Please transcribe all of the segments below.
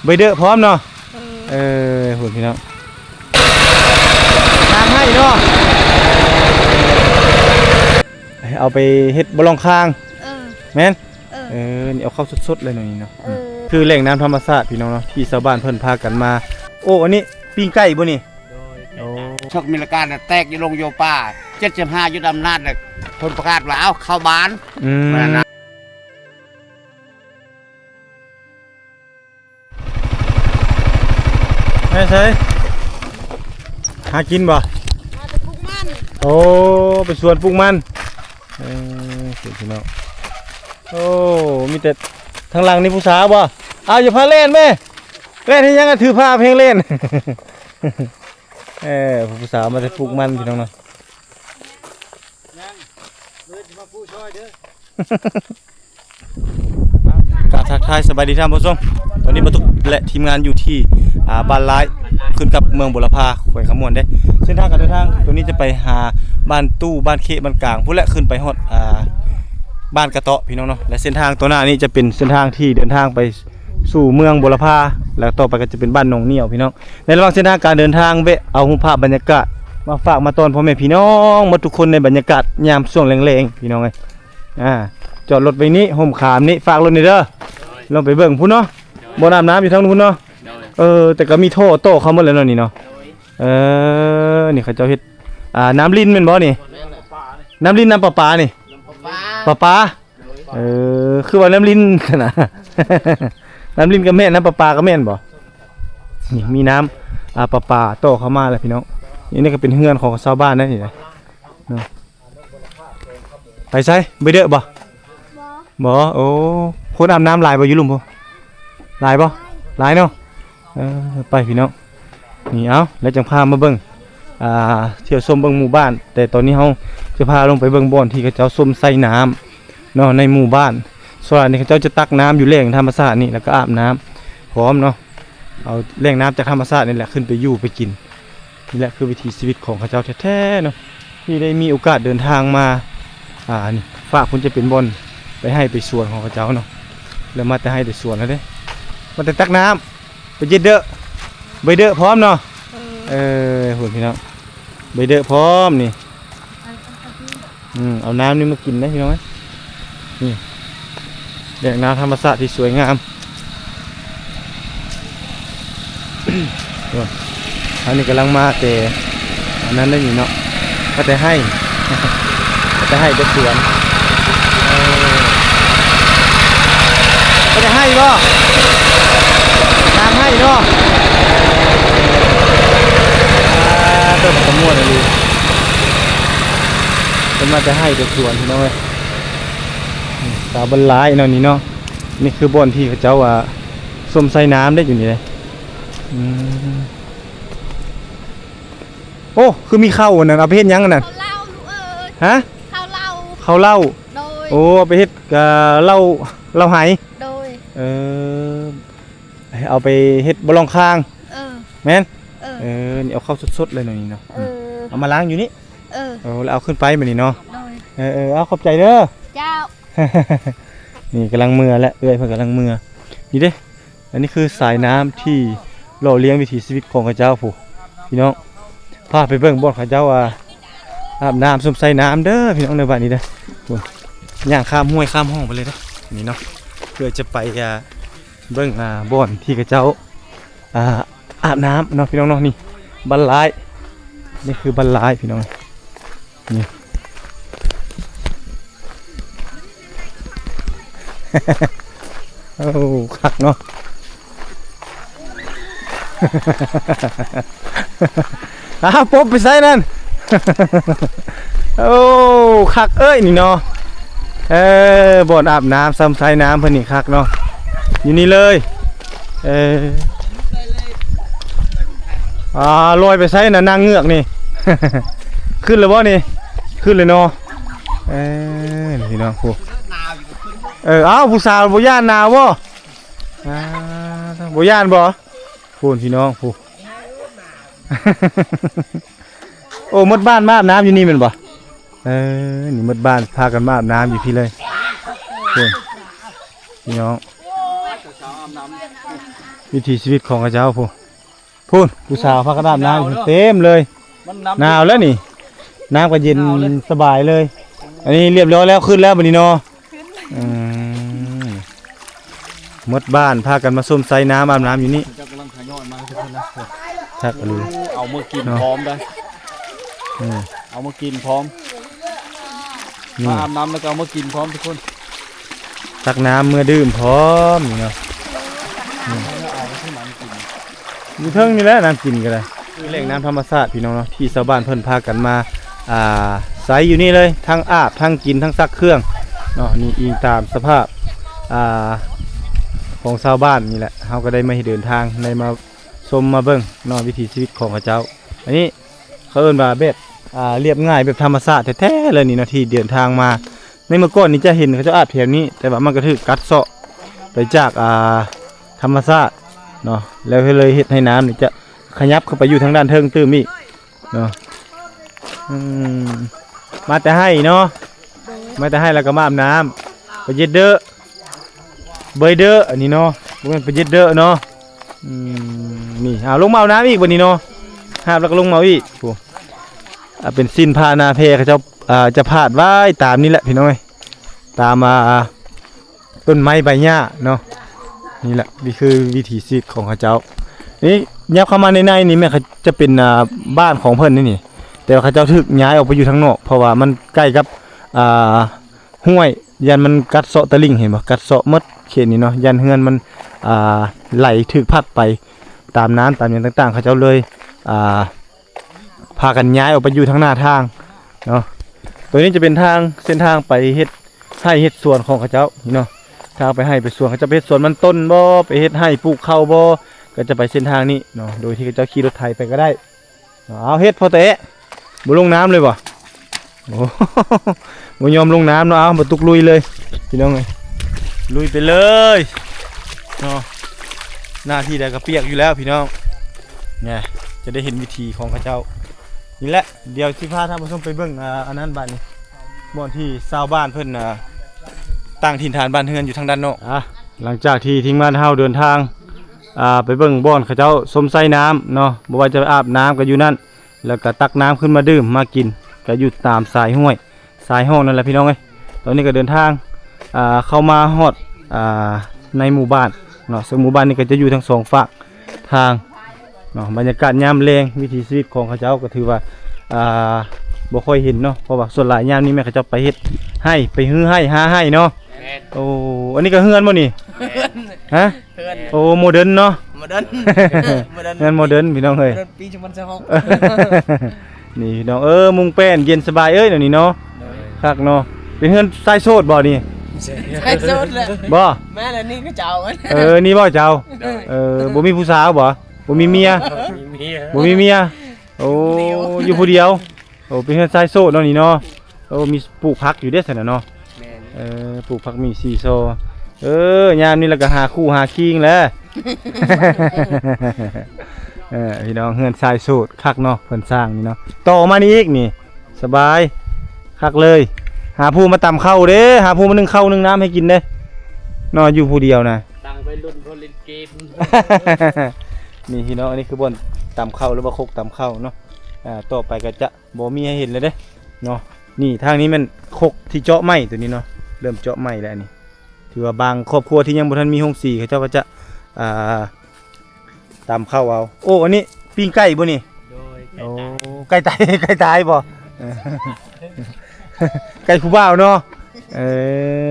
ใบเดอพร้อมเนาะหุ่นพี่น้องน้ำให้เนาะเอาไปเฮ็ดบลองคางแม่นนี่เอาเข้าสดๆเลยหน่อยเนาะคือแหล่งน้ำธรรมชาติพี่น้องเนาะที่ชาวบ้านเพิ่นพากันมาโอ้อันนี้ปิ้งไก่บ่นี่โอ้ชกมีรการแตกอยู่ลงโยป่า75อยู่ดำนาจน่ะคนประกาศว่าเอาเข้าบ้านใช่หากินบ่ปลูกมันโอ้ไปสวนปลูกมันสุดพี่น้องโอ้มีแต่ทางหลังนี่ผู้สาวบ่เอาอย่าพาเล่นแม่เล่นให้ยังถือผ้าเพลงเล่นผู้สาวมาจะปลูกมันพี่น้องเนาะกราบทักทายสบายดีท่านผู้ชมตอนนี้มาตุกและทีมงานอยู่ที่บ้านร้ายขึ้นกับเมืองบุรพาแขวงขมวนได้เส้นทางการเดินทางตรงนี้จะไปหาบ้านตู้บ้านเคะบ้านกลางพุ่นและขึ้นไปฮอดบ้านกระเตาะพี่น้องเนาะและเส้นทางตัวหน้านี้จะเป็นเส้นทางที่เดินทางไปสู่เมืองบุรพาแล้วต่อไปก็จะเป็นบ้านหนองเหนี่ยวพี่น้องในระหว่างเส้นทางการเดินทางเวะเอารูปภาพบรรยากาศมาฝากมาตอนพ่อแม่พี่น้องมาทุกคนในบรรยากาศยามช่วงแรงๆพี่น้องไงจอดรถไว้นี้ห่มขามนี้ฝากรถนี่เด้อลงไปเบิ่งพุ่นเนาะบ่อน้ำอยู่ทางนู้นเนาะแต่ก็มีโต้เขาหมดแล้วเนาะนี่เนาะนี่เขาเจ้าเฮ็ดน้ำลิ้นแม่นบ่นี่น้ำลิ้นน้ำประปานี่ประปาคือว่าน้ำลิ้นขนาดน้ำลิ้นก็แม่นน้ำประปาก็แม่นบ่นี่มีน้ำประปาโต้เข้ามาแล้วพี่น้องนี่ก็เป็นเฮือนของชาวบ้านนั่นนี่นะไปใช่ไปเด้อบ่โอ้คนอาบน้ำลายบ่อยู่ลุมบ่ลายบ่ลายเนาะไปพี่น้องนี่เอาแล้วจังพามาเบิ่งเที่ยวชมเบิ่งหมู่บ้านแต่ตอนนี้เฮาจะพาลงไปเบิ่งบ่อนที่เขาเจ้าส้มใส่น้ำเนาะในหมู่บ้านส่วนนี้เขาเจ้าจะตักน้ำอยู่แหล่งธรรมชาตินี่แล้วก็อาบน้ำพร้อมเนาะเอาแหล่งน้ำจากธรรมชาตินี่แหละขึ้นไปอยู่ไปกินนี่แหละคือวิถีชีวิตของเขาเจ้าแท้ๆเนาะที่ได้มีโอกาสเดินทางมานี่ฝากคุณจะเป็นบ่อนไปให้ไปสวนของเขาเจ้าเนาะแล้วมาแต่ให้แต่สวนแล้วเด้มาแต่ตักน้ำไปเย็ดเด้อใบเด้อพร้อมเนาะหุ่นพี่น้องใบเด้อพร้อมนี่เอาน้ำนี่มากินนะพี่น้องนี่แหล่งน้ำธรรมชาติที่สวยงามอันนี้กำลังมาแต่อันนั้นได้อยู่เนาะก็จะให้จะสวนก็จะให้บ่น้ำให้เนาะต้นขมวดเลยเป็นมาจะให้จะสวนพี่น้องเลยสาวบรรลัยเนาะนี่เนาะนี่คือบ่อนที่เขาเจ้าส้มใส่น้ำได้อยู่นี่เลยโอ้คือมีข้าวนั่นเอาไปเฮ็ดยังนั่นฮะข้าวเหล้าโอ้เอาไปเฮ็ดเหล้าไหเอาไปเฮ็ดบลองคางแม่นนี่เอาเข้าสดๆเลยหน่อยนี่เนาะเอามาล้างอยู่นี่แล้วเอาขึ้นไปแบบนี้เนาะเอาขอบใจเด้อเจ้านี่กำลังมือแล้วเอ้ยเพิ่นกำลังมือนี่เด้อันนี้คือสายน้ำที่หล่อเลี้ยงวิถีชีวิตของข้าเจ้าผู้พี่น้องพาไปเบิ่งบ่อนข้าเจ้าอาบน้ำส้มใส่น้ำเด้อพี่น้องในบ้านนี้เด้อย่างข้ามห้วยข้ามห้องไปเลยเด้นี่เนาะเพื่อจะไปเบิ่งบ่อนที่ข้าเจ้าอาบน้ำเนาะพี่น้องเนาะนี่บรรลัยนี่คือบรรลัยพี่น้องนี่ โอ้คักเนาะ ป๊บไปใส่นั่น โอ้คักเอ้ยนี่เนาะบ่อนอาบน้ำซ้ำใส่น้ำเพิ่นนี่คักเนาะอยู่นี่เลยลอยไปใส่น่ะนางเงือกนี่ ขึ้นเลยบ่นี่ขึ้นเลยเนาะนี่เนาะผู้ผู้สาวบ่ย่านหนาวบ่บ่ย่านบ่พูนพี่น้องผู้ โอ้มดบ้านมาอาบน้ำอยู่นี่แม่นบ่นี่มดบ้านพากันมาอาบน้ำอยู่พี่เลยพูนพี่น้อง วิถีชีวิตของเขาเจ้าพูผู้สาวพากันอาบน้ำเต็มเลย มัน หนาวแล้วนี่น้ำก็เย็นสบายเลย อันนี้เรียบร้อยแล้วขึ้นแล้วบัดนี้เนาะหมดบ้านพากันมาส้มไซน้ำอาบน้ำอยู่นี่ จะกำลังขย่อยมาทุกคนนะ ชักอรุณ เอามากินพร้อมได้เอามากินพร้อม นี่ มาอาบน้ำแล้วก็เอามากินพร้อมทุกคน ตักน้ำเมื่อดื่มพร้อมนี่เนาะ เอาไปที่ไหนกิน อยู่เทิงนี่แหละน้ำกินกันเลยแหล่งน้ำธรรมชาติพี่น้องเนาะที่ชาวบ้านเพิ่นพากันมาใส่อยู่นี่เลยทั้งอาบทั้งกินทั้งซักเครื่องเนาะนี่อิงตามสภาพของชาวบ้านนี่แหละเฮาก็ได้มาเดินทางได้มาชมมาเบิ่งเนาะวิถีชีวิตของเขาเจ้าอันนี้เขาเอิ้นว่าแบบเรียบง่ายแบบธรรมชาติแท้ๆเลยนี่เนาะที่เดินทางมาในเมื่อก่อนนี่จะเห็นเขาเจ้าอาบแถวนี้แต่ว่ามันก็ถูกกัดเซาะไปจากธรรมชาติเนาะแล้วเลยเฮ็ดให้น้ำนี่จะขยับเข้าไปอยู่ทางด้านเทิงตื้มอีกเนาะมาแต่ให้เนาะมาแต่ให้แล้วก็มาอาบน้ำไปเย็ดเด้อเบยเด้ออันนี้เนาะบ่แม่นไปเย็ดเด้อเนาะนี่เอาลงมาเอาน้ำอีกบัดนี้เนาะหาบแล้วก็ลงมาอีกโอ้เป็นสิ้นพานาเพเขาเจ้าจะพาดไว้ตามนี่แหละพี่น้องเอ้ยตามต้นไม้ใบหญ้าเนาะนี่แหละนี่คือวิถีชีวิตของเขาเจ้านี่ยับเข้ามาในนี่แม่เขาจะเป็นบ้านของเพิ่นนี่แต่ว่าเขาเจ้าถึกย้ายออกไปอยู่ทางนอกเพราะว่ามันใกล้กับห้วยยันมันกัดเซาะตะลิ่งเห็นบ่กัดเซาะหมดเขตนี้เนาะยันเฮือนมันไหลถึกพัดไปตามน้ำตามอย่างต่างๆเขาเจ้าเลยพากันย้ายออกไปอยู่ทางหน้าทางเนาะตัวนี้จะเป็นทางเส้นทางไปเฮ็ดให้เฮ็ดสวนของเขาเจ้านี่เนาะทางไปให้ไปสวนเขาจะไปเฮ็ดสวนมันต้นบ่ไปเฮ็ดให้ปลูกข้าวบ่ก็จะไปเส้นทางนี้เนาะโดยที่เขาเจ้าขี่รถไถไปก็ได้เอาเฮ็ดพอเตะบ่ลงน้ำเลยบ่โอ้บ่ยอมลงน้ำเนาะเอาบ่ตุกลุยเลยพี่น้องเอ้ยลุยไปเลยเนาะหน้าที่ใดก็เปียกอยู่แล้วพี่น้องเนี่ยจะได้เห็นวิธีของเขาเจ้านี่แหละเดี๋ยวสิพาท่านผู้ชมไปเบิ่งอันนั้นบ้านนี้บ่อนที่ชาวบ้านเพิ่นตั้งถิ่นฐานบ้านเฮือนอยู่ทางด้านนอกหลังจากที่ทีมงานเฮาเดินทางไปเบิ่งบ่อนเขาเจ้าสมไส้น้ำเนาะบ่ว่าจะอาบน้ำก็อยู่นั่นแล้วก็ตักน้ำขึ้นมาดื่มมากินก็อยู่ตามสายห้วยสายห้องนั่นแหละพี่น้องเอ้ยตอนนี้ก็เดินทางเข้ามาฮอดในหมู่บ้านเนาะซึ่งหมู่บ้านนี้ก็จะอยู่ทั้งสองฝั่งทางเนาะบรรยากาศยามแลงวิถีชีวิตของเขาเจ้าก็ถือว่าบ่ค่อยเห็นเนาะเพราะว่าส่วนหลายยามนี้แม่เขาเจ้าไปเฮ็ดให้ไปฮื้อให้หาให้เนาะโอ้อันนี้ก็เฮือนบ่นี่ฮะโอ้โมเดิร์นเนาะโมเดิร์น เฮือนโมเดิร์นพี่น้องเอ้ย ปีชุมันจะห้อง นี่พี่น้องมุงแป้นเย็นสบายเอ้ยเดี๋ยวนี้เนาะคักเนาะเป็นเฮือนทรายโสดบ่นี่ ใช่สุดเลย บ่ แม่เลยนี่ก็เจ้ากัน นี่บ่เจ้าบ่มีผู้สาวบ่บ่มีเมียบ่มีเมียโอ้อยู่ผู้เดียวโอ้เป็นเฮือนทรายโสดเนาะนี่เนาะโอ้มีปลูกผักอยู่เด้อซั่นน่ะเนาะปลูกผักมี4โซยามนี้แล้วก็หาคู่หาคิงแหล้ว พี่น้องเฮือนทรายโสดคักเนาะเพิ่นสร้างนี่เนาะต่อมานี่อีกนี่สบายคักเลยหาผู้มาตำข้าวเด้หาผู้มานึ่งข้าวนึ่งน้ำให้กินเด้นอนอยู่ผู้เดียวนะ ตั้งไปรุ่นคนเล่นเกม นี่พี่น้องอันนี้คือบ่อนตำข้าวหรือว่าโคกตำข้าวเนาะต่อไปก็จะบ่มีให้เห็นเลยเด้เนาะนี่ทางนี้มันโคกที่เจาะไม้ตัวนี้เนาะเริ่มเจาะไม้แล้วนี่ถือว่าบางครอบครัวที่ยังบ่ทันมีโรงสีเขาเจ้าก็จะตำข้าวเอาโอ้อันนี้ปิ้งไก่บ่นี่ โดย โอ้ไก่ตาย ไก่ตายบ่ไก่ผู้บ่าวเนาะ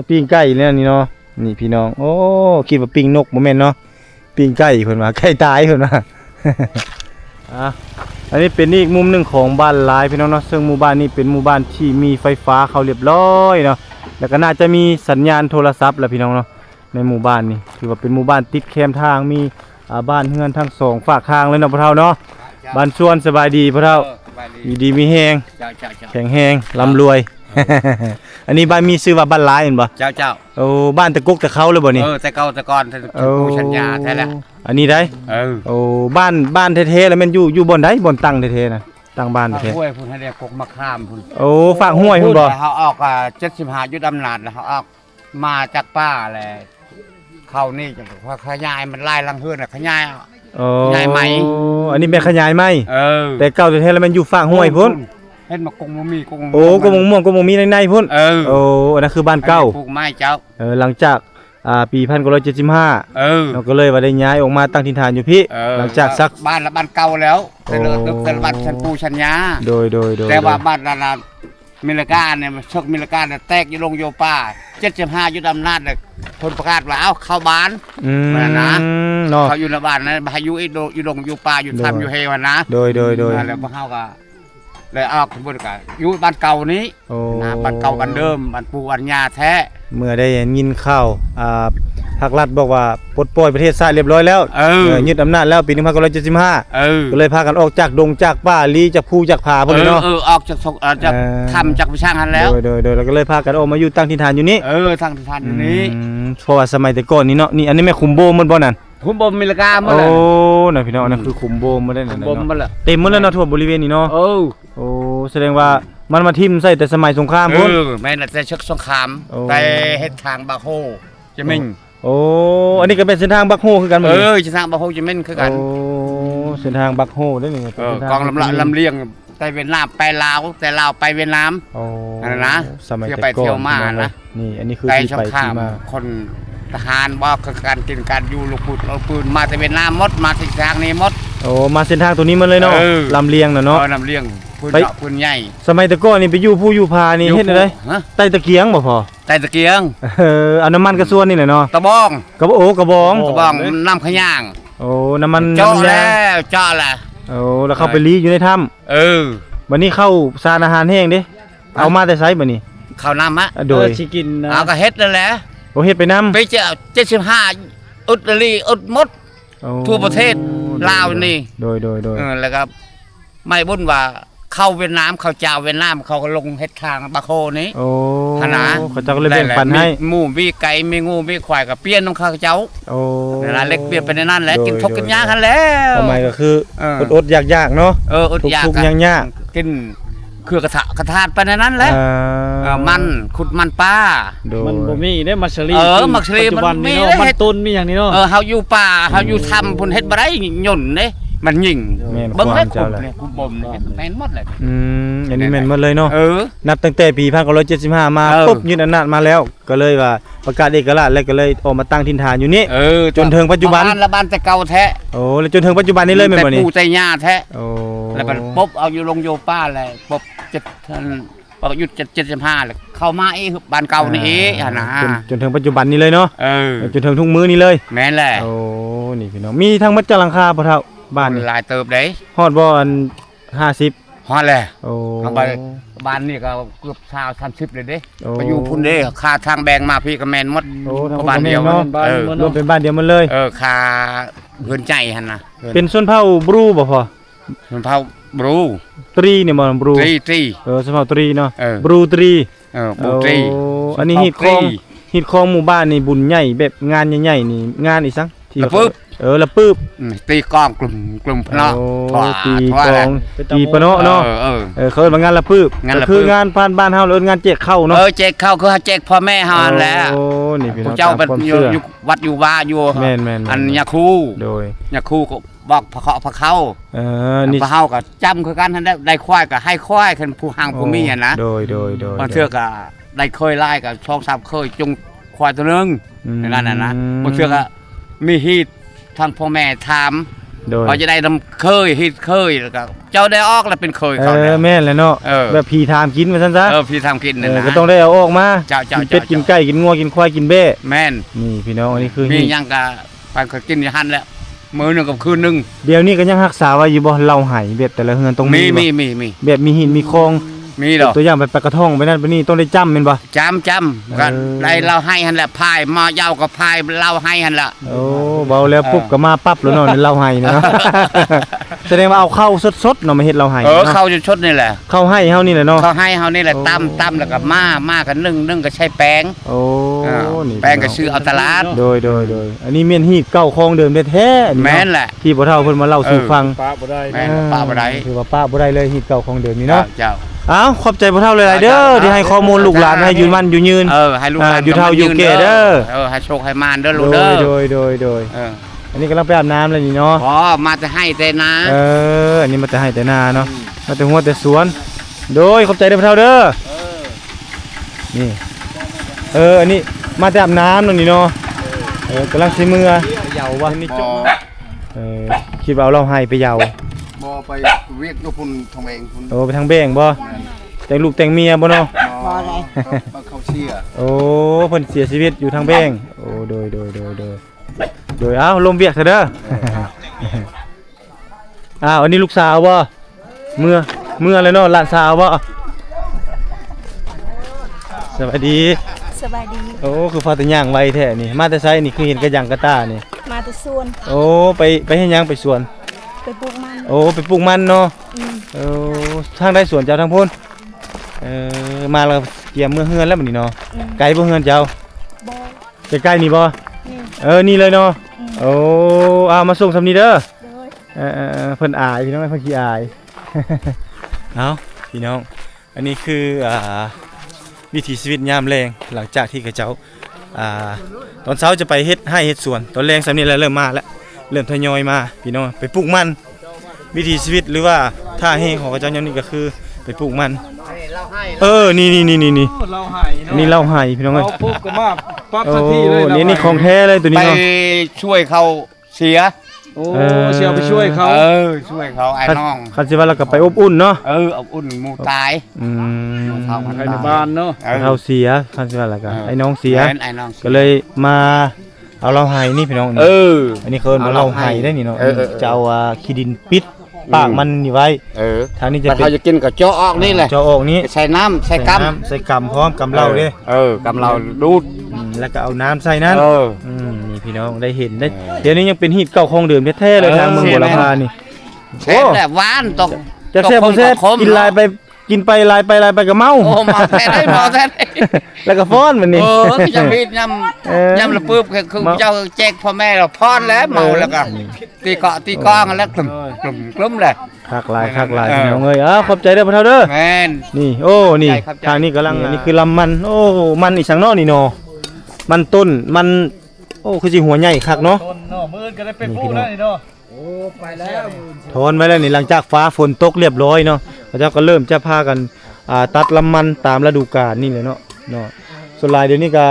ปิ้งไก่เนี่ยนี่เนาะนี่พี่น้องโอ้คิดว่าปิ้งนกบ่แม่นเนาะปิ้งไก่เพิ่นว่าไก่ตายเพิ่นว่า อันนี้เป็นอีกมุมหนึงของบ้านหลายพี่น้องเนาะซึ่งหมู่บ้านนี้เป็นหมู่บ้านที่มีไฟฟ้าเข้าเรียบร้อยเนาะแล้วก็น่าจะมีสัญญาณโทรศัพท์แหละพี่น้องเนาะในหมู่บ้านนี้ถือว่าเป็นหมู่บ้านติดแคมทางมีบ้านเฮือนทั้งสองฝากทางเลยเนาะพ่อเฒ่าเนาะบ้านสวนสบายดีพ่อเฒ่ามีดีมีแฮง เจ้า แข็งแฮงร่ำรวย อันนี้บ้านมีชื่อว่าบ้านหลายเห็นบ่ เจ้า โอ้บ้านตะกุกตะเขาเลยบ่นี่ แต่เก่าแต่ก่อนแต่ผู้ชัญญาแท้แล้ว อันนี้ได้โอ้บ้านแท้ๆแล้วแม่นอยู่บ่อนใดบ่อนตั้งแท้ๆนะตั้งบ้านแท้ ห้วยพุ่นให้เรียกกกมะขามพุ่น โอ้ฝากห้วยพุ่นบ่ เขาออก75อยู่ดำนาดแล้วเขาออกมาจากป่าแหละข เข้านี่จังว่าขยายมันลายลังเฮือนน่ะขยาย โอ้ ขยายไหม อันนี้แม่ขยายไหม เออ แต่เก่าแท้ๆแล้วมันอยู่ฝั่งห้วยพุ่น เห็นมากงบ่มีกง โอ้ก็มงม่วงก็มงมีในพุ่น เออ โอ้อันนั้นคือบ้านเก่า ปลูกไม้เจ้า หลังจากปี1975 เออ เราก็เลยว่าได้ย้ายออกมาตั้งถิ่นฐานอยู่พี่ เออ หลังจากสัก บ้านละบ้านเก่าแล้วแต่ละ โอ้ แต่ละบ้านชั้นปูชั้นยา โดย แต่ว่าบ้านละมิลกาเนี่ยมันชกมิลกาเนี่ยแตกอยู่ลงโยป่า75ยุดอำนาจเนี่ยคนประกาศว่าเอ้าเข้าบ้าน อืม นั่นนะ เนาะ เขาอยู่ในบ้านนะพายุอีโดอยู่ลงอยู่ป่าอยู่ทำอยู่เฮวันนะ โดย แล้วพวกเขาก็เลยเอาขบวนการอยู่บ้านเก่านี้ โอ้ นะบ้านเก่าบ้านเดิมบ้านปูบ้านยาแท้ เมื่อได้ยินข่าวภาครัฐบอกว่าปลดปล่อยประเทศชาติเรียบร้อยแล้ว เออ ยึดอำนาจแล้วปี1975 เออ ก็เลยพากันออกจากดงจากป่าลีจากภูจากผาพวกนี้เนาะ ออกจากจาก เออ ทำจากพิช่างหันแล้ว โดยแล้วก็เลยพากันออกมาอยู่ตั้งถิ่นฐานอยู่นี่ ทางทานอยู่นี้ เพราะว่าสมัยแต่ก่อนนี่เนาะนี่อันนี้แม่ขุมโบมมันบ่นั่น คุณบมมิลกามา โอ้ เลย น่ะพี่น้องอันนั่นคือขุมโบมมาได้นั่น บม เนาะ มาเลย เต็มหมดแล้วเนาะทั่วบริเวณนี้เนาะ โอ้ โอ้แสดงว่ามันมาทิ่มใส่แต่สมัยสงครามพุ่น แม่น่ะแต่ชกสงคราม โอ้ ไปเฮ็ดทางบาโฮจะมิ่ง โอ้อันนี้ก็เป็นเส้นทางบักโฮคือกันหมดเลย จะทางบาโฮจะมิ่งคือกัน โอ้เส้นทางบักโฮได้นี่ กองลำเลียงไปเวียดนามไปลาวแต่ลาวไปเวียดนาม โอ้ นั่นนะ สมัย เที่ยว แต่ ไป ก่อน เที่ยวมานะ นี่อันนี้คือ ไป ที่ ส ไป งครา ที่ ม มา คนทหารบอกคือการกินการอยู่ลูกปืนเอาปืนมาแต่เวียดนามหมดมาที่ทางนี้หมด โอ้มาเส้นทางตัวนี้มาเลยเนาะ เออ ลำเลียงน่ะเนาะ นำเลียงปืน ไป เจาะปืนใหญ่ สมัยแต่ก่อนนี่ไปอยู่ผู้อยู่พานี่เฮ็ดอะไร ฮะ ใต้ตะเกียงบ่พอ ใต้ตะเกียง เอาน้ำมันกระส่วนนี่แหละเนาะ ตะบอง กระบอกกระบอง ตะบองน้ำขย่าง โอ้น้ำมัน เจาะ น้ำยา แล้วเจาะแล้ว โอ้แล้วเข้าไปรีอยู่ในถ้ เออ ำวันนี้เข้าสารอาหารแห้งเด้เอามาแต่ไสบัดนี้ ข้าวน้ำฮะ โดย สิกินนะ เอาก็เฮ็ดนั่นแหละ โอ้เฮ็ดไปนำ ไปเจอ75อุตรีอุดหมด ทั่วประเทศลาวนี่ โดย แล้วก็ไม่บุญว่าเข้าเวียดนามเข้าเจ้าเวียดนามเขาก็ลงเฮ็ดทางบาโคนี้ โอ้ ขนาด เขาเจ้าก็เลยแบ่งปันให้ มีหมูมีไก่มีงูมีควายก็เปลี่ยนของเขาเจ้า โอ้ เวลาเล็กเปลี่ยนไปในนั้นแหละ โดย กินทกกินยากันแล้ว ทำไมก็คือ เออ อดๆยากๆเนาะ อดอยาก ทุกๆยาก กินเครือกระทาดไปในนั้นแหละมันขุดมันป้า โดย มันบ่มีได้มักสลี มักสลี ปัจจุบัน มันมี นี่เนาะ ได้ มันต้นมีอย่างนี้เนาะ เฮาอยู่ป่าเฮาอยู่ทำพุ่นเฮ็ดบ่ได้หย่นเด้มันยิง แม่น เบิ่ง ควา แล้ ม ขุ เจ้า ด แหละ เนี่ยขุดบ่มเนี่ยแม่นหมดเลย อันนี้แม่นหมดเลยเนาะ เออ นับตั้งแต่ปี1975มา เออ ปุ๊บยึดอำนาจมาแล้ว ก็เลยว่าประกาศเอกราชแล้วก็เลยออกมาตั้งถิ่นฐานอยู่นี่ จนถึงปัจจุบัน บ้านแต่เก่าแท้ โอ้แล้วจนถึงปัจจุบันนี้เลยแม่นบ่นี่ แต่ปู่แต่ย่าแท้ โอ้ แล้วมันปุ๊บเอาอยู่ลงโยป้าเลยปุ๊บปยุทธ์75เลยเข้ามาอีกบ้านเก่านี่อีกนะ จนถึงปัจจุบันนี้เลยเนาะ จนถึงทุกมื้อนี้เลย แม่นแหละ โอ้นี่พี่น้องมีทั้งมัดจังหลังคาบ่เท่าบ้านนี่ หลายเติบได้ ฮอดบ่อัน50 ฮอดแหละ โอ้ ทางบ้านนี่ก็เกือบ30เลยเด้ โอ้ ไปอยู่พุ่นเด้ค่าทางแบงมาพี่ก็แม่นหมด โอ้ทั้ง บ้านเดียว เนาะ บ้าน เออ เมือง รวม เนาะ เป็นบ้านเดียวหมันเลย ค่าเฮือนใจหั่นน่ะ เป็นชนเผ่าบรูบ่พอ มันเผาบรู ตรีเนี่ยบ่บรู ตรี ชนเผ่าตรีเนาะ เออ บรูตรี บรูตรี โอ้อันนี้ฮิตของหมู่บ้านนี่บุญใหญ่แบบงานใหญ่ๆนี่งานอีสังที่ ละปึ๊บ ละปึ๊บ ตีกองกลุ่มพะ โอ้ เนาะ ตี ว่า ก แห อ ละ งตีปะเนาะเนาะ เขาเอิ้นว่างานละปึ๊บ งาน ก็ ละปึ๊บ คืองานบ้านเฮาเอิ้นงานแจกข้าวเนาะ แจกเข้าคือแจกพ่อแม่เฮานั่นแหละ โอ้นี่พี่ พ น้ ระ อง เจ้าเป็น ตมความ อยู่ ชื่อ อยู่วัดอยู่ว่าอยู่ แม่นๆๆ อันยาคู โดย ยาคูก็บอกพระเคาะพระเข้า นี่ พระเฮาก็จำคือกันท่านได้ควายก็ให้ควายคันผู้หังผู้มีอ่ะนะ โดย บางเทื่อก็ได้เคยไล่ก็ช่อง3เคยจงควายตัวนึงนั่นน่ะนะบางเทื่อก็มีฮีตทางพ่อแม่ถาม โดย ว่าจะได้นำเคยฮีตเคยแล้วก็เจ้าได้ออกแล้วเป็นเคยเขาเนี่ย แม่นแหละเนาะ เออ แบบพี่ถามกินว่าซั่นซะ พี่ทำกินนั่นนะ ก็ต้องได้เอาออกมา เจ้า กินเป็ดกินไก่กินงัวกินควายกินเบ้ แม่น นี่พี่น้องอันนี้คือ มี นี่ ยังก็ไปก็กินอยู่หันแล้วมื้อหนึงกับคืนหนึง เดี๋ยวนี้ก็ยังรักษาไว้อยู่บ่เหล่าไหแบบแต่ละเฮือนต้องมีบ่ มี แบบมีหินมีคลอง มีดอก ตัวอย่างไปปลากระท่องไปนั่นไปนี่ต้องได้จำแม่นบ่ จำก็ได้เราให้หันแหละพายมายาวก็พายเราให้หันละ โอ้เบาแล้วปุ๊บก็มาปั๊บแล้วเนาะในเหล่าไหเนาะ แสดงว่าเอาเข้าสดๆเนาะมาเฮ็ดเหล่าไห เข้าจะชดนี่แหละ เข้าให้เฮานี่แหละเนาะ เขาให้เฮานี่แหละ โอ้ ตำแล้วก็มากันนึ่งก็ใช้แป้ง โอ้นี่ แป้งก็ซื้อเอาตลาด โดยอันนี้เมียนฮีดเก่าคลองเดิมแท้ๆอันนี้ แม่น เนาะ แหละ ที่บ่เฒ่าเพิ่นมาเล่าสู่ฟัง ป้าบ่ได้ แม่นป้าบ่ได้ ถือว่าป้าบ่ได้เลยฮีดเก่าคลองเดิมนี่เนาะ เจ้า อ้าวขอบใจพ่อเฒ่าหลายๆเด้อที่ให้ข้อมูลลูกหลานให้ยืนมั่นอยู่ยืน ให้ลูกหลาน อยู่เฒ่าอยู่แก่เด้อ ให้โชคให้มานเด้อลูก โด เด้ ย อ โดยอันนี้กำลังไปอาบน้ำเลยนี่เนาะ พอมาจะให้แต่นะ อันนี้มาแต่ให้แต่นาเนาะมาแต่หัวแต่สวนโดยขอบใจเด้อพ่อเฒ่าเด้อนี่อันนี้มาแต่อาบน้ำนี่เนาะกำลังสิมือเหยาว่านี่จุ๊คิดว่าเอาเราให้ไปเหยา บ่ไปเวียกกับพุ่นทองเองพุ่น ไปทางแบ่งบ่แต่งลูกแต่งเมียบ่เนาะ บ่เข้าเชียร์ โอ้เพิ่นเสียชีวิตอยู่ทางแบ่งโอ้โดยเอ้าลมเวียกซะเด้อ อันนี้ลูกสาวบ่เมื่อเลยเนาะหลานสาวบ่สวัสดี สบายดี โอ้คือพาแต่ย่างไวแท้นี่มาแต่ไสนี่คือเห็นกระยังกระตานี่ มาแต่สวน โอ้ไปเฮ็ดหยังไปสวน ไปปลูกมัน โอ้ไปปลูกมันเนาะทางได้สวนเจ้าทางพุ่นมาแล้วเตรียมเมื่อเฮือนแล้วบัดนี้เนาะไกลบ่เฮือนเจ้า บอ ใกล้ๆนี่บ่ นี่ นี่เลยเนาะโอ้เอามาส่งสำนี้เด้อ โดย เพิ่นอายพี่น้องเพิ่นขี้อาย เอาพี่น้องอันนี้คือวิถีชีวิตยามแรงหลังจากที่กระเจ้าตอนเช้าจะไปเฮ็ดให้เฮ็ดสวนตอนแรงสำนี้แล้วเริ่มมาแล้วเริ่มทยอยมาพี่น้องไปปลูกมันวิถีชีวิตหรือว่าท่าแห้งของกระเจ้ายามนี้ก็คือไปปลูกมันนี่ เราหายเนาะ นี่เล่าให้พี่น้องเอ้ย เราปุ๊บก็มาปั๊บ โอ้ ทันทีเลย นี่ของแท้เลยตัวนี้ ไป เนาะ ช่วยเขาเสีย โอ้เชียวไปช่วยเขา ช่วยเขาไอ้น้อง คันสิว่าเราก็ไปอบอุ่นเนาะ เอาอุ่นหมูตาย เขา ภายในบ้านเนาะ เราเสียคันสิว่าแล้วก็ไอ้น้องเสีย แม่นไอ้น้อง ก็เลยมาเอาเราให้นี่พี่น้องนี่อันนี้เคินมาเราให้ได้นี่เนาะจะเอาขี้ดินปิดปากมันนี่ไว้ทางนี้จะ แต่ เป็น เขาจะกินกับเจาะออกนี่แหละ เจาะออกนี้ ใส่น้ำใส่กำ ใส่กำพร้อมกำเหล้าเด้ กำเราดูด แล้วก็เอาน้ำใส่นั้น นี่พี่น้องได้เห็นได้ เออ เดี๋ยวนี้ยังเป็นฮีตเก่าของเดิมแท้ๆเลยทางเมืองบัวลำพานี่ แซ่บแหละหวานตก จะแซ่บบ่แซ่บ ขม กินลายไปกินไปลายไปลายไปก็เมา โอ้มาแท้ได้มาแท้ได้ แล้วก็ฟ้อนมันนี่ จะมีย เออ ำละปื๊บคือ เมา เจ้าแจกพ่อแม่เราพอนแล้วเมาแล้วก็ตีเกาะตีกองแล้วกลุ่มเลย คักหลายเออ พี่น้องเอ้ยขอบใจเด้อพ่อเฒ่าเด้อ แม่น นี่นี่ ขอบใจ ทางนี้กำลังนี่คือลำมันมันอีสังเนาะนี่เนาะมันต้นมันคือสิหัวใหญ่คักเนาะ ต้นเนาะมื้อก็ได้เป็นผู้แล้วนี่เนาะโอ้ไปแล้ว ถอนไว้แล้วนี่หลังจากฟ้าฝนตกเรียบร้อยเนาะพระเจ้าก็เริ่มจะพากันตัดลำมันตามฤดูกาลนี่เลยเนาะส่วนหลายเดี๋ยวนี้ก็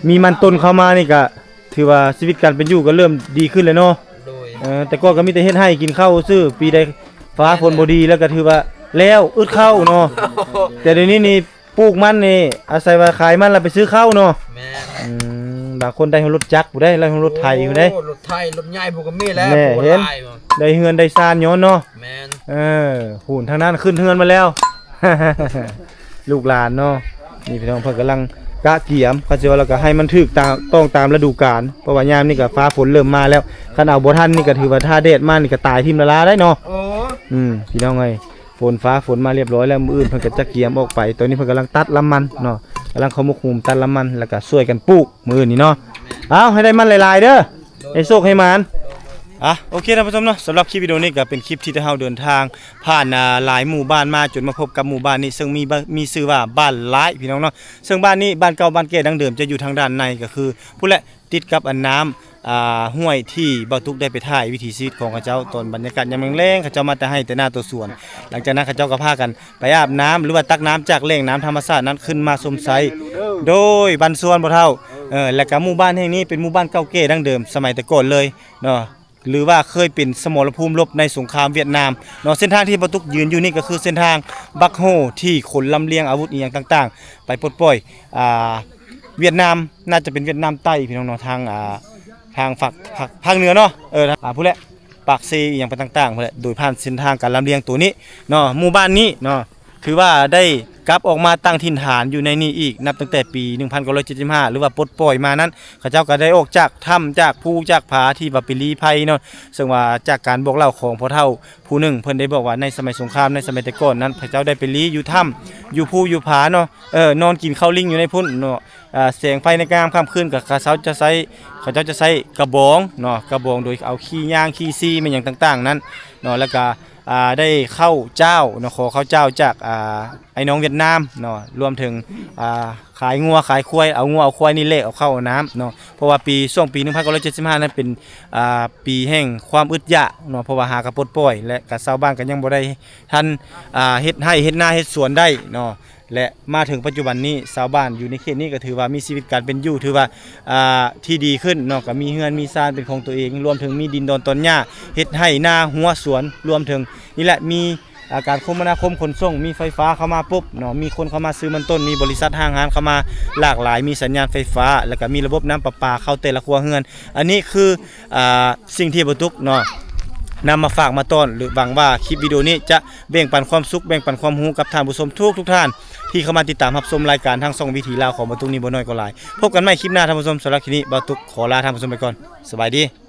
มีมันต้นเข้ามานี่ก็ถือว่าชีวิตการเป็นอยู่ก็เริ่มดีขึ้นเลยเนาะแต่ก็มีแต่เฮ็ดให้กินข้าวซื้อปีใดฟ้าฝนบ่ดีแล้วก็ถือว่าแล้วอึดข้าวเนาะแต่เดี๋ยวนี้นี่ปลูกมันนี่อาศัยว่าขายมันแล้วไปซื้อข้าวเนาะบางคนได้รถจักรบ่ได้แล้วรถไถบ่ได้ รถไทยรถใหญ่พวกก็มีแล้ว แม่เห็นได้เฮือนได้ซ่านย้อนเนาะ แม่น หุ่นทางนั้นขึ้นเฮือนมาแล้ว ลูกหลานเนาะนี่พี่น้องเพิ่นกำลังกะเกียมเขาสิว่าแล้วก็ให้มันถูกต้องตามฤดูกาลเพราะว่ายามนี่ก็ฟ้าฝนเริ่มมาแล้วคันเอาบ่ทันนี่ก็ถือว่าถ้าแดดมานี่ก็ตายทิ่มละลาได้เนาะ โอ้ พี่น้องเอ้ยฟ้าฝนมาเรียบร้อยแล้วมื้ออื่นเพิ่นก็จะเกียมออกไปตอนนี้เพิ่นกำลังตัดลำมันเนาะกำลังเขามุกหุมตัดลำมันแล้วก็ช่วยกันปลูกมื้ออื่นนี่เนาะเอาให้ได้มันหลายๆเด้อให้โชคให้หมาน โอเคท่านผู้ชมเนาะสำหรับคลิปวิดีโอนี้ก็เป็นคลิปที่เราเดินทางผ่านหลายหมู่บ้านมาจนมาพบกับหมู่บ้านนี้ซึ่งมีชื่อว่าบ้านหลายพี่น้องเนาะซึ่งบ้านนี้บ้านเก่าบ้านแก่ดั้งเดิมจะอยู่ทางด้านในก็คือผู้และติดกับอันน้ำห้วยที่บ่าวตุกได้ไปถ่ายวิถีชีวิตของเขาเจ้าตอนบรรยากาศยามแล้งๆเขาเจ้ามาแต่ให้แต่หน้าตัวสวน หลังจากนั้นเขาเจ้าก็พากันไปอาบน้ำหรือว่าตักน้ำจากแหล่งน้ำธรรมชาตินั้นขึ้นมาสมไซโดยบ้านสวนบ่เท่าและก็หมู่บ้านแห่งนี้เป็นหมู่บ้านเก่าแก่ดั้งเดิมสมัยแต่ก่อนเลยเนาะหรือว่าเคยเป็นสมรภูมิรบในสงครามเวียดนามเนาะเส้นทางที่บ่าวตุกยืนอยู่นี่ก็คือเส้นทางบักโฮที่ขนลำเลียงอาวุธอีหยังต่างๆไปปลดปล่อยเวียดนามน่าจะเป็นเวียดนามใต้พี่น้องเนาะทางภาคเหนือเนาะผู้แหละปากซีอหย่างไปต่างๆผู้แหละโดยผ่านเส้นทางการลำเลียงตัวนี้เนาะหมู่บ้านนี้เนาะคือว่าได้กลับออกมาตั้งถิ่นฐานอยู่ในนี้อีกนับตั้งแต่ปี1975หรือว่าปลดปล่อยมานั้นเขาเจ้าก็ได้ออกจากถ้ำจากภูจากผาที่ว่าเป็นลี้ภัยเนาะซึ่งว่าจากการบอกเล่าของพ่อเฒ่าผู้หนึ่งเพิ่นได้บอกว่าในสมัยสงครามในสมัยแต่ก่อนนั้นพระเจ้าได้ไปลี้อยู่ถ้ำอยู่ภูอยู่ผาเนาะนอนกินข้าวลิงอยู่ในพุ่นเนาะแสงไฟในกลางค่ำคืนกับเขาจะใช้ เขาเจ้าจะใช้กระบองเนาะกระบองโดยเอาขี้ย่างขี้ซีมันอย่างต่างๆนั้นเนาะแล้วก็ได้ข้าวเจ้าเนาะขอข้าวเจ้าจากไอ้น้องเวียดนามเนาะรวมถึงขายงัวขายควายเอางัวเอาควายนี่เละเอาเข้าน้ำเนาะเพราะว่าช่วงปี1975นั้นเป็นปีแห่งความอึดยากเนาะเพราะว่าหากระปลดปล่อยและกะชาวบ้านก็ยังบ่ได้ทันเฮ็ดให้เฮ็ดนาเฮ็ดสวนได้เนาะและมาถึงปัจจุบันนี้ชาวบ้านอยู่ในเขตนี้ก็ถือว่ามีชีวิตการเป็นอยู่ถือว่าที่ดีขึ้นเนาะก็มีเฮือนมีซานเป็นของตัวเองรวมถึงมีดินดอนต้นหญ้าเฮ็ดให้นาหัวสวนรวมถึงนี่แหละมีการคมนาคมขนส่งมีไฟฟ้าเข้ามาปุ๊บเนาะมีคนเข้ามาซื้อมันต้นมีบริษัทห้างร้านเข้ามาหลากหลายมีสัญญาณไฟฟ้าแล้วก็มีระบบน้ำประปาเข้าแต่ละครัวเรือนอันนี้คือสิ่งที่บ่ตุกเนาะนำมาฝากมาต้อนหรือหวังว่าคลิปวิดีโอนี้จะแบ่งปันความสุขแบ่งปันความรู้กับท่านผู้ชมทุกท่านที่เข้ามาติดตามรับชมรายการทางช่องวิถีลาวของบ่ตุกนี้บ่น้อยก็หลายพบกันใหม่คลิปหน้าท่านผู้ชมสำหรับคลิปนี้บ่ตุกขอลาท่านผู้ชมไปก่อนสบายดี